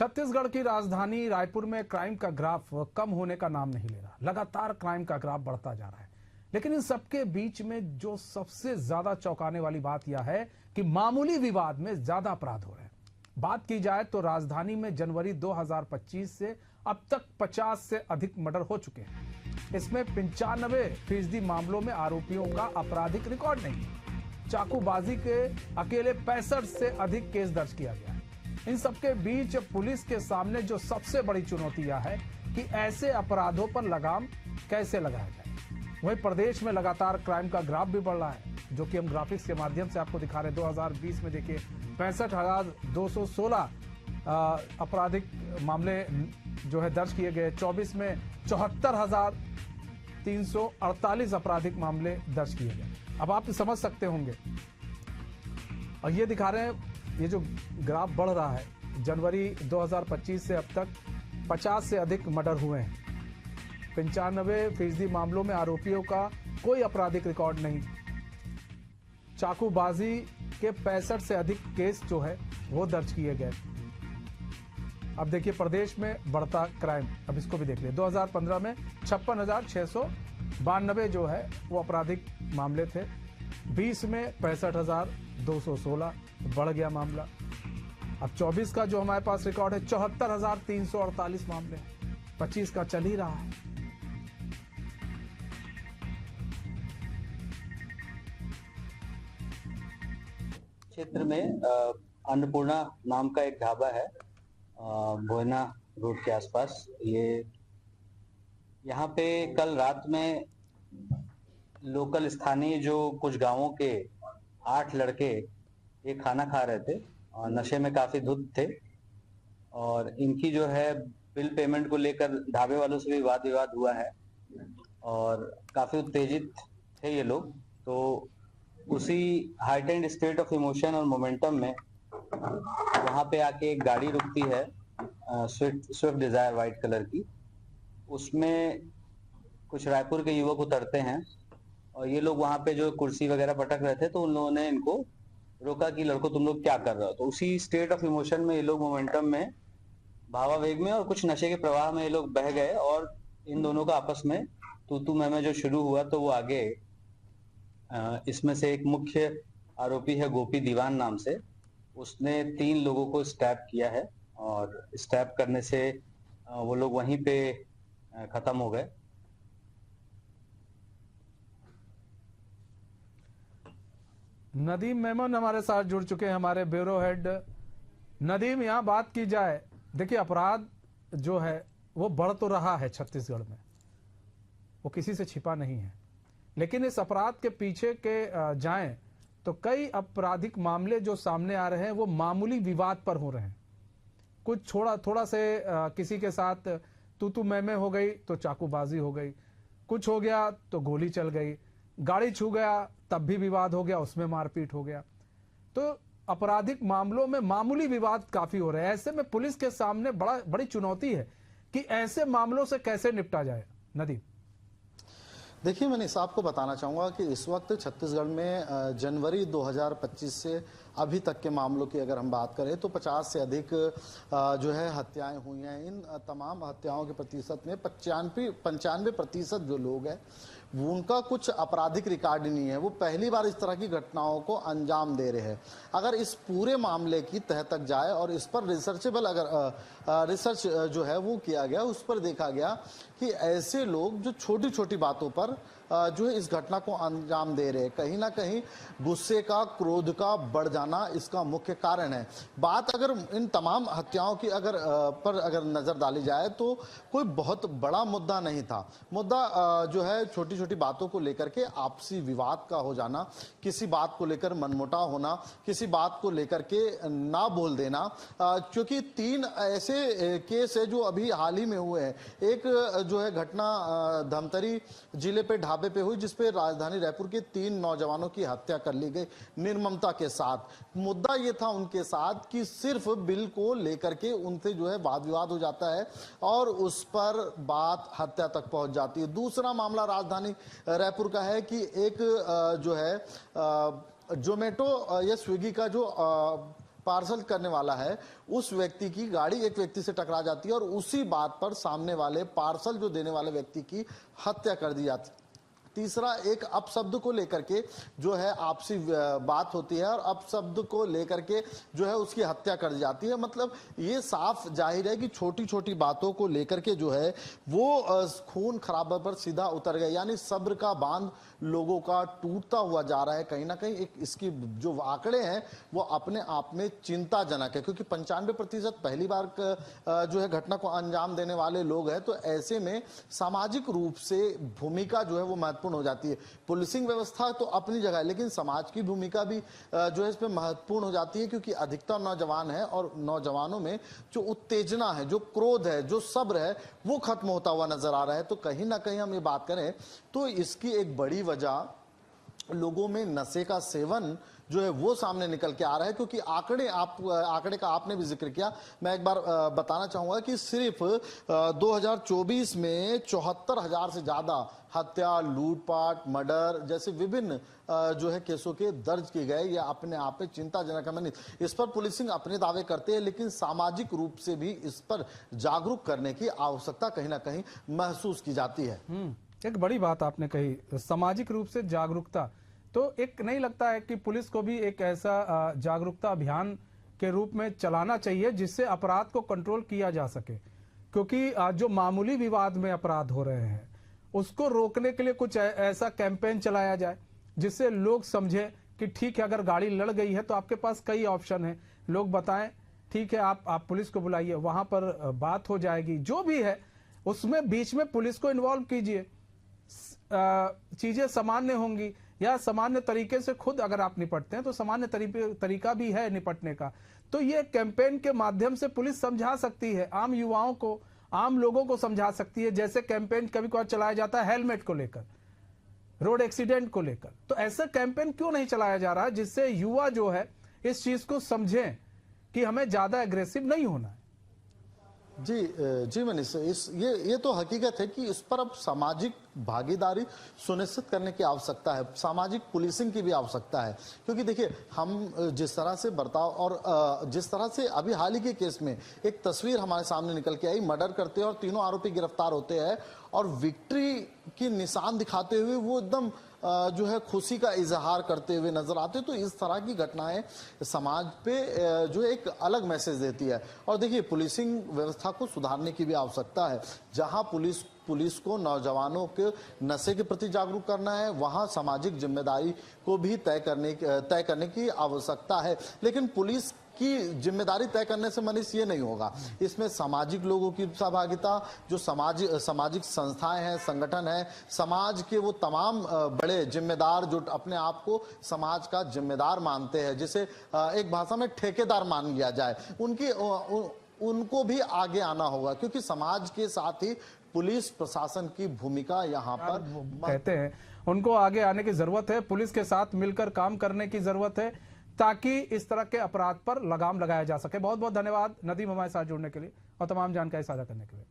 छत्तीसगढ़ की राजधानी रायपुर में क्राइम का ग्राफ कम होने का नाम नहीं ले रहा। लगातार क्राइम का ग्राफ बढ़ता जा रहा है। लेकिन इन सबके बीच में जो सबसे ज्यादा चौंकाने वाली बात यह है कि मामूली विवाद में ज्यादा अपराध हो रहे हैं। बात की जाए तो राजधानी में जनवरी 2025 से अब तक 50 से अधिक मर्डर हो चुके हैं। इसमें 95% मामलों में आरोपियों का आपराधिक रिकॉर्ड नहीं है। चाकूबाजी के अकेले 65 से अधिक केस दर्ज किया गया है। इन सबके बीच पुलिस के सामने जो सबसे बड़ी चुनौती यह है कि ऐसे अपराधों पर लगाम कैसे लगाया जाए। वहीं प्रदेश में लगातार क्राइम का ग्राफ भी बढ़ रहा है, जो कि हम ग्राफिक्स के माध्यम से आपको दिखा रहे हैं। 2020 में देखिए 65,216 आपराधिक मामले जो है दर्ज किए गए। 24 में 74,348 आपराधिक मामले दर्ज किए गए। अब आप समझ सकते होंगे, और ये दिखा रहे हैं, ये जो ग्राफ बढ़ रहा है, जनवरी 2025 से अब तक 50 से अधिक मर्डर हुए हैं। 95% मामलों में आरोपियों का कोई आपराधिक रिकॉर्ड नहीं। चाकूबाजी के 65 से अधिक केस जो है वो दर्ज किए गए। अब देखिए प्रदेश में बढ़ता क्राइम, अब इसको भी देख लिया। 2015 में 56,692 जो है वो आपराधिक मामले थे। 20 में 65,216 बढ़ गया मामला। अब 24 का जो हमारे पास रिकॉर्ड है 74,348 मामले। 25 का चल ही रहा है। क्षेत्र में अन्नपूर्णा नाम का एक ढाबा है, भोयना रोड के आसपास। यहाँ पे कल रात में लोकल स्थानीय जो कुछ गांवों के 8 लड़के ये खाना खा रहे थे और नशे में काफी धुत थे, और इनकी जो है बिल पेमेंट को लेकर ढाबे वालों से भी वाद विवाद हुआ है और काफी उत्तेजित थे ये लोग। तो उसी हाइटेंड स्टेट ऑफ इमोशन और मोमेंटम में वहां पे आके एक गाड़ी रुकती है, स्विफ्ट डिजायर व्हाइट कलर की। उसमें कुछ रायपुर के युवक उतरते हैं और ये लोग वहां पे जो कुर्सी वगैरह पटक रहे थे, तो उन लोगों ने इनको रोका कि लड़को तुम लोग क्या कर रहे हो। तो उसी स्टेट ऑफ इमोशन में ये लोग मोमेंटम में, भावावेग में और कुछ नशे के प्रवाह में ये लोग बह गए और इन दोनों का आपस में तू मैं जो शुरू हुआ। तो वो आगे इसमें से एक मुख्य आरोपी है गोपी दीवान नाम से, उसने 3 लोगों को स्टैप किया है और स्टैप करने से वो लोग वहीं पे खत्म हो गए। नदीम मेमन हमारे साथ जुड़ चुके हैं, हमारे ब्यूरो हेड। नदीम, यहाँ बात की जाए, देखिए अपराध जो है वो बढ़ तो रहा है छत्तीसगढ़ में, वो किसी से छिपा नहीं है। लेकिन इस अपराध के पीछे के जाएं तो कई आपराधिक मामले जो सामने आ रहे हैं वो मामूली विवाद पर हो रहे हैं। कुछ थोड़ा से किसी के साथ तू मैं हो गई तो चाकूबाजी हो गई, कुछ हो गया तो गोली चल गई, गाड़ी छू गया तब भी विवाद हो गया, उसमें मारपीट हो गया। तो आपराधिक मामलों में मामूली विवाद काफी हो रहे हैं। ऐसे में पुलिस के सामने बड़ी चुनौती है कि ऐसे मामलों से कैसे निपटा जाए। नदीम, देखिए, मैं इस आपको बताना चाहूँगा कि इस वक्त छत्तीसगढ़ में जनवरी 2025 से अभी तक के मामलों की अगर हम बात करें तो 50 से अधिक जो है हत्याएं हुई हैं। इन तमाम हत्याओं के प्रतिशत में 95% जो लोग हैं उनका कुछ आपराधिक रिकॉर्ड नहीं है। वो पहली बार इस तरह की घटनाओं को अंजाम दे रहे हैं। अगर इस पूरे मामले की तह तक जाए और इस पर रिसर्चेबल अगर रिसर्च जो है वो किया गया, उस पर देखा गया कि ऐसे लोग जो छोटी छोटी बातों पर जो है इस घटना को अंजाम दे रहे हैं, कहीं ना कहीं गुस्से का, क्रोध का बढ़ जाना इसका मुख्य कारण है। बात अगर इन तमाम हत्याओं की अगर नजर डाली जाए तो कोई बहुत बड़ा मुद्दा नहीं था। मुद्दा जो है छोटी छोटी बातों को लेकर के आपसी विवाद का हो जाना, किसी बात को लेकर मनमुटाव होना, किसी बात को लेकर के ना बोल देना। क्योंकि 3 ऐसे केस है जो अभी हाल ही में हुए हैं। एक जो है घटना धमतरी जिले पे ढाबे पे हुई, जिसपे राजधानी रायपुर के 3 नौजवानों की हत्या कर ली गई निर्ममता के साथ। मुद्दा ये था उनके साथ कि सिर्फ बिल को लेकर के उनसे जो है वाद विवाद हो जाता है और उस पर बात हत्या तक पहुंच जाती है। दूसरा मामला राजधानी रायपुर का है कि एक जो है जोमेटो या स्विगी का जो पार्सल करने वाला है, उस व्यक्ति की गाड़ी एक व्यक्ति से टकरा जाती है और उसी बात पर सामने वाले पार्सल जो देने वाले व्यक्ति की हत्या कर दी जाती है। तीसरा, एक अपशब्द को लेकर के जो है आपसी बात होती है और अपशब्द को लेकर के जो है उसकी हत्या कर दी जाती है। मतलब ये साफ जाहिर है कि छोटी छोटी बातों को लेकर के जो है वो खून खराबा पर सीधा उतर गए, यानी सब्र का बांध लोगों का टूटता हुआ जा रहा है। कहीं ना कहीं एक इसकी जो आंकड़े हैं वो अपने आप में चिंताजनक है, क्योंकि 95% पहली बार जो है घटना को अंजाम देने वाले लोग हैं। तो ऐसे में सामाजिक रूप से भूमिका जो है वो महत्वपूर्ण हो जाती है। पुलिसिंग व्यवस्था तो अपनी जगह है, लेकिन समाज की भूमिका भी जो है इस पे महत्वपूर्ण हो जाती है, क्योंकि अधिकतर नौजवान है और नौजवानों में जो उत्तेजना है, जो क्रोध है, जो सब्र है, वो खत्म होता हुआ नजर आ रहा है। तो कहीं ना कहीं हम ये बात करें तो इसकी एक बड़ी वजह लोगों में नशे का सेवन जो है वो सामने निकल के आ रहा है, क्योंकि आंकड़े का आपने भी जिक्र किया। मैं एक बार बताना चाहूंगा कि सिर्फ 2024 में 74,000 से ज्यादा हत्या, लूटपाट, मर्डर जैसे विभिन्न जो है केसों के दर्ज किए गए। यह अपने आप में चिंताजनक है। इस पर पुलिसिंग अपने दावे करते हैं, लेकिन सामाजिक रूप से भी इस पर जागरूक करने की आवश्यकता कहीं ना कहीं महसूस की जाती है। एक बड़ी बात आपने कही, सामाजिक रूप से जागरूकता। तो एक नहीं लगता है कि पुलिस को भी एक ऐसा जागरूकता अभियान के रूप में चलाना चाहिए जिससे अपराध को कंट्रोल किया जा सके, क्योंकि जो मामूली विवाद में अपराध हो रहे हैं उसको रोकने के लिए कुछ ऐसा कैंपेन चलाया जाए जिससे लोग समझे कि ठीक है, अगर गाड़ी लड़ गई है तो आपके पास कई ऑप्शन है। लोग बताएं, ठीक है, आप पुलिस को बुलाइए, वहां पर बात हो जाएगी। जो भी है उसमें बीच में पुलिस को इन्वॉल्व कीजिए, चीजें सामान्य होंगी, या सामान्य तरीके से खुद अगर आप निपटते हैं तो सामान्य तरीका भी है निपटने का। तो ये कैंपेन के माध्यम से पुलिस समझा सकती है, आम युवाओं को, आम लोगों को समझा सकती है। जैसे कैंपेन कभी कभार चलाया जाता है हेलमेट को लेकर, रोड एक्सीडेंट को लेकर, तो ऐसा कैंपेन क्यों नहीं चलाया जा रहा है जिससे युवा जो है इस चीज को समझें कि हमें ज्यादा एग्रेसिव नहीं होना है। जी मनीष, ये तो हकीकत है कि इस पर अब सामाजिक भागीदारी सुनिश्चित करने की आवश्यकता है, सामाजिक पुलिसिंग की भी आवश्यकता है। क्योंकि देखिए, हम जिस तरह से बर्ताव और जिस तरह से अभी हाल ही के केस में एक तस्वीर हमारे सामने निकल के आई, मर्डर करते हैं और तीनों आरोपी गिरफ्तार होते हैं और विक्ट्री की निशान दिखाते हुए वो एकदम जो है खुशी का इजहार करते हुए नजर आते। तो इस तरह की घटनाएं समाज पे जो एक अलग मैसेज देती है। और देखिए, पुलिसिंग व्यवस्था को सुधारने की भी आवश्यकता है। जहां पुलिस को नौजवानों के नशे के प्रति जागरूक करना है, वहां सामाजिक जिम्मेदारी को भी तय करने की आवश्यकता है। लेकिन पुलिस की जिम्मेदारी तय करने से मनीष ये नहीं होगा, इसमें सामाजिक लोगों की सहभागिता, जो सामाजिक संस्थाएं हैं, संगठन है, समाज के वो तमाम बड़े जिम्मेदार जो अपने आप को समाज का जिम्मेदार मानते हैं, जिसे एक भाषा में ठेकेदार मान लिया जाए, उनको भी आगे आना होगा। क्योंकि समाज के साथ ही पुलिस प्रशासन की भूमिका यहाँ पर कहते हैं, उनको आगे आने की जरूरत है, पुलिस के साथ मिलकर काम करने की जरूरत है ताकि इस तरह के अपराध पर लगाम लगाया जा सके। बहुत बहुत धन्यवाद नदीम हमारे साथ जुड़ने के लिए और तमाम जानकारी साझा करने के लिए।